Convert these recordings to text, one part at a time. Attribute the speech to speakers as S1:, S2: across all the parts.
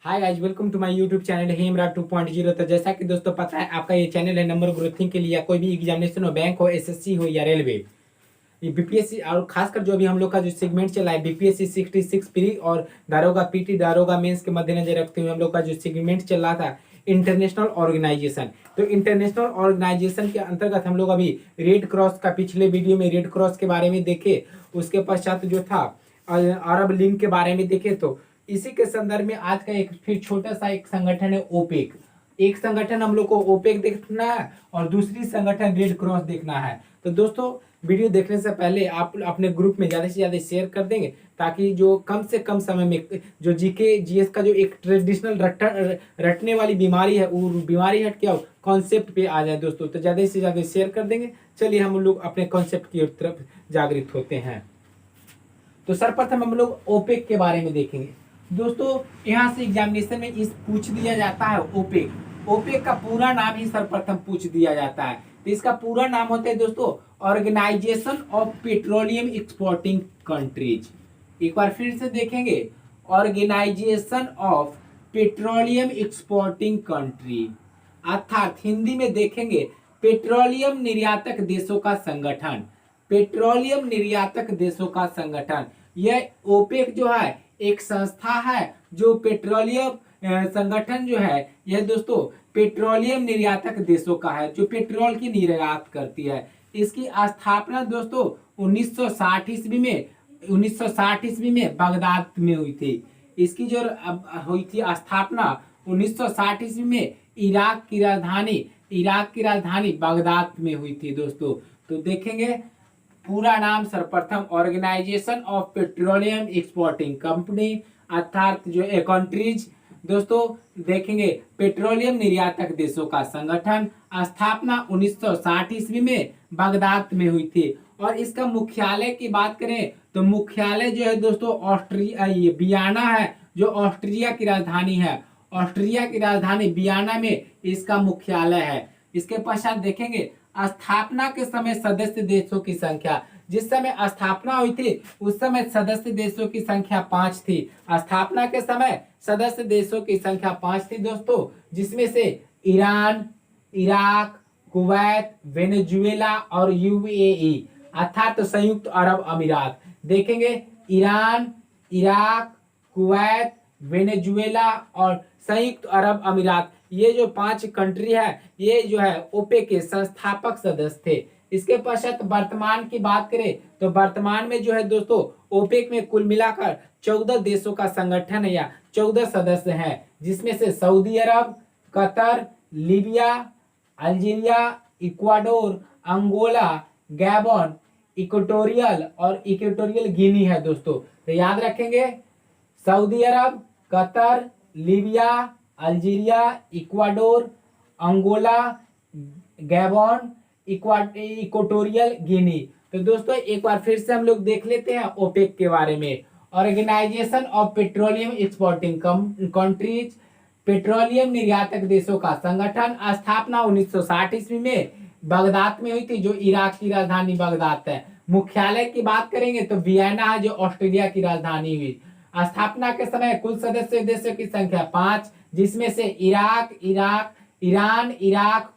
S1: Hi guys, welcome to my YouTube channel हेमरा 2.0। तो जैसा कि दोस्तों पता है, आपका ये चैनल है नंबर ग्रोथिंग के लिए, या कोई भी एग्जामिनेशन हो, बैंक हो, एसएससी हो या रेलवे, ये बीपीएससी, और खासकर जो अभी हम लोग का जो सेगमेंट चला है बीपीएससी 66 प्री और दारोगा पीटी दारोगा मेंस के मद्देनजर रखते हुए हम लोग का जो सेगमेंट चल रहा था इंटरनेशनल ऑर्गेनाइजेशन। तो इंटरनेशनल ऑर्गेनाइजेशन के अंतर्गत हम लोग अभी रेड क्रॉस का पिछले वीडियो में रेड क्रॉस के बारे में देखे, उसके पश्चात जो था अरब लीग के बारे में देखे। तो इसी के संदर्भ में आज का एक फिर छोटा सा एक संगठन है ओपेक। एक संगठन हम लोग को ओपेक देखना है और दूसरी संगठन रेड क्रॉस देखना है। तो दोस्तों वीडियो देखने से पहले आप अपने ग्रुप में ज़्यादा से ज़्यादा शेयर कर देंगे, ताकि जो कम से कम समय में जो जीके जीएस का जो एक ट्रेडिशनल रटने वाली बीमारी है वो बीमारी हट के कॉन्सेप्ट पे आ जाए दोस्तों। तो ज़्यादा से ज़्यादा शेयर कर देंगे। चलिए हम लोग अपने कॉन्सेप्ट की तरफ जागृत होते हैं। तो सर्वप्रथम हम लोग ओपेक के बारे में देखेंगे दोस्तों। यहाँ से एग्जामिनेशन में इस पूछ दिया जाता है ओपेक। ओपेक का पूरा नाम ही सर्वप्रथम पूछ दिया जाता है। तो इसका पूरा नाम होता है दोस्तों organisation of petroleum exporting countries. एक बार फिर से देखेंगे, organisation of petroleum exporting country, अर्थात हिंदी में देखेंगे पेट्रोलियम निर्यातक देशों का संगठन। पेट्रोलियम निर्यातक देशों का संगठन, यह ओपेक जो है एक संस्था है जो पेट्रोलियम संगठन जो है यह दोस्तों पेट्रोलियम निर्यातक देशों का है, जो पेट्रोल की निर्यात करती है। इसकी स्थापना दोस्तों 1960 ईस्वी में 1960 ईस्वी में बगदाद में हुई थी। इसकी जो हुई थी स्थापना 1960 ईस्वी में इराक की राजधानी बगदाद में हुई थी दोस्तों। तो देखेंगे पूरा नाम सर्वप्रथम organisation of petroleum exporting company, अर्थात जो कंट्रीज दोस्तों देखेंगे पेट्रोलियम निर्यातक देशों का संगठन। स्थापना 1960 ईस्वी में बगदाद में हुई थी। और इसका मुख्यालय की बात करें तो मुख्यालय जो है दोस्तों ऑस्ट्रिया, ये वियना है जो ऑस्ट्रिया की राजधानी है। ऑस्ट्रिया की राजधानी वियना में इसका मुख्यालय है। इसके पश्चात देखेंगे स्थापना के समय सदस्य देशों की संख्या, जिस समय स्थापना हुई थी उस समय सदस्य देशों की संख्या 5 थी। स्थापना के समय सदस्य देशों की संख्या 5 थी दोस्तों, जिसमें से ईरान, इराक, कुवैत, वेनेजुएला और यूएई अर्थात संयुक्त अरब अमीरात। देखेंगे ईरान, इराक, कुवैत, वेनेजुएला और संयुक्त अरब अमीरात, ये जो 5 कंट्री है ये जो है ओपेक के संस्थापक सदस्य थे। इसके पश्चात वर्तमान की बात करें तो वर्तमान में जो है दोस्तों ओपेक में कुल मिलाकर 14 देशों का संगठन है या 14 सदस्य हैं, जिसमें से Saudi Arab, Qatar, Libya, Algeria, Ecuador, Angola, Gabon, Equatorial Guinea है दोस्तों। तो याद रखेंगे Saudi Arab, Qatar, Libya, Algeria, Ecuador, Angola, Gabon, Equatorial Guinea. तो दोस्तों एक बार फिर से हम लोग देख लेते हैं ओपेक के बारे में। Organisation of petroleum exporting countries, petroleum निर्यातक देशों का संगठन। स्थापना 1960 ईस्वी में बगदाद में हुई थी, जो इराक की राजधानी बगदाद है। मुख्यालय की बात करेंगे तो वियना है जो ऑस्ट्रेलिया की राजधानी हुई। स्थापना के समय कुल सदस्य देशों की संख्या 5, जिसमें से ईरान, इराक,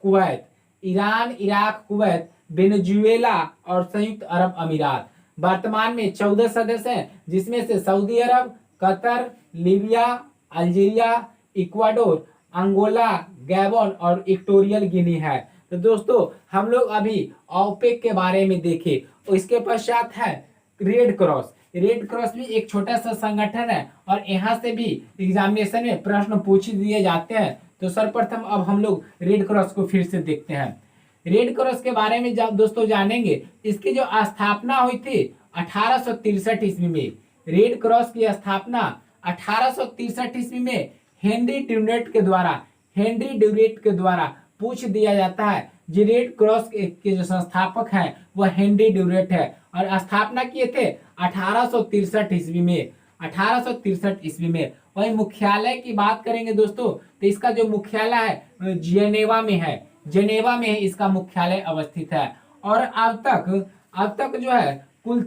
S1: कुवैत, वेनेजुएला और संयुक्त अरब अमीरात। वर्तमान में 14 सदस्य हैं, जिसमें से Saudi Arab, Qatar, Libya, Algeria, Ecuador, Angola, Gabon और इक्वेटोरियल गिनी है। तो दोस्तों हम लोग अभी ओपेक के बारे में देखे। और इसके पश्चात है रेड क्रॉस। रेड क्रॉस भी एक छोटा सा संगठन है और यहाँ से भी एग्जामिनेशन में प्रश्न पूछ दिए जाते हैं। तो सर्वप्रथम अब हम लोग रेड क्रॉस को फिर से देखते हैं। रेड क्रॉस के बारे में जब दोस्तों जानेंगे, इसकी जो स्थापना हुई थी 1863 ईस्वी में। रेड क्रॉस की स्थापना 1863 ईस्वी में हेनरी ड्यूरेट के द्वारा पूछ दिया जाता है। जो रेड क्रॉस के जो संस्थापक हैं वह हेनरी ड्यूरेट है और स्थापना किए थे 1863 ईस्वी में। 1863 ईस्वी में। वही मुख्यालय की बात करेंगे दोस्तों तो इसका जो मुख्यालय है जेनेवा में है। जेनेवा में इसका मुख्यालय अवस्थित है। और अब तक जो है कुल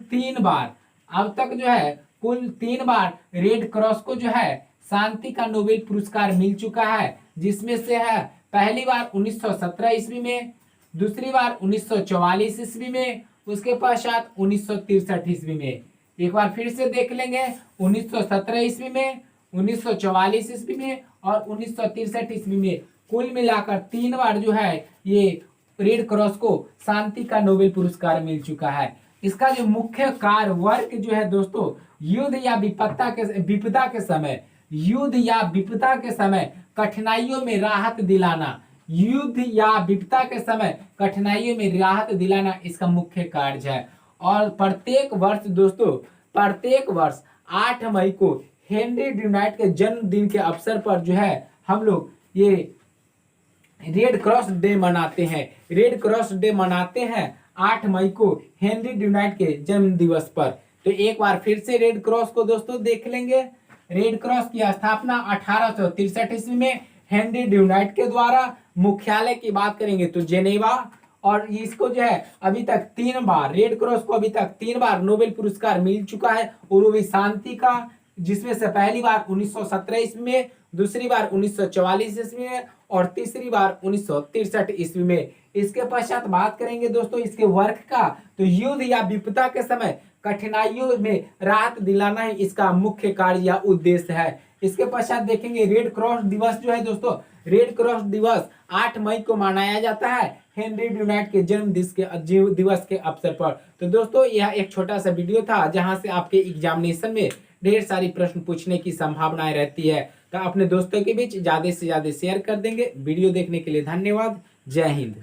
S1: 3 बार रेड क्रॉस को जो है शांति का नोबेल पुरस्कार मिल चुका है, जिसमें से है पहली बार 1917 ईस्वी में, दूसरी बार 1944 ईस्वी में, उसके पश्चात 1963 ईस्वी में। एक बार फिर से देख लेंगे, 1917 ईस्वी में, 1944 ईस्वी में और 1963 ईस्वी में। कुल मिलाकर 3 बार जो है ये रेड क्रॉस को शांति का नोबेल पुरस्कार मिल चुका है। इसका जो मुख्य कार्य वर्क जो है दोस्तों, युद्ध या विपदा के समय कठिनाइयों में राहत दिलाना, युद्ध या विपदा के समय कठिनाइयों में राहत दिलाना इसका मुख्य कार्य है। और प्रत्येक वर्ष 8 मई को हेनरी ड्यूनाइट के जन्मदिन के अवसर पर जो है हम लोग ये रेड क्रॉस डे मनाते हैं। रेड क्रॉस डे मनाते हैं 8 मई को हेनरी ड्यूनाइट के जन्म दिवस पर। तो एक बार फिर से रेड क्रॉस को दोस्तों देख लेंगे। रेड क्रॉस की स्थापना 1863 ईस्वी में हेनरी ड्यूनाइट के द्वारा। मुख्यालय की बात करेंगे तो जेनेवा। और इसको जो है अभी तक 3 बार, रेड क्रॉस को अभी तक 3 बार नोबेल पुरस्कार मिल चुका है, और वो भी शांति का, जिसमें से पहली बार 1917 ईस्वी में, दूसरी बार 1944 ईस्वी में और तीसरी बार 1963 ईस्वी में। इसके पश्चात बात करेंगे दोस्तों इसके वर्क का, तो युद्ध या विपदा के समय कठिनाइयों में राहत दिलाना ही इसका मुख्य कार्य या उद्देश्य है। इसके पश्चात देखेंगे रेड क्रॉस दिवस जो है दोस्तों, रेड क्रॉस दिवस 8 मई को मनाया जाता है हेनरी ड्यूनाइट के जन्म दिवस के अवसर पर। तो दोस्तों यह एक छोटा सा वीडियो था जहां से आपके एग्जामिनेशन में ढेर सारी प्रश्न पूछने की संभावनाएं रहती है। तो अपने दोस्तों के बीच ज्यादा से ज्यादा शेयर कर देंगे। वीडियो देखने के लिए धन्यवाद। जय हिंद।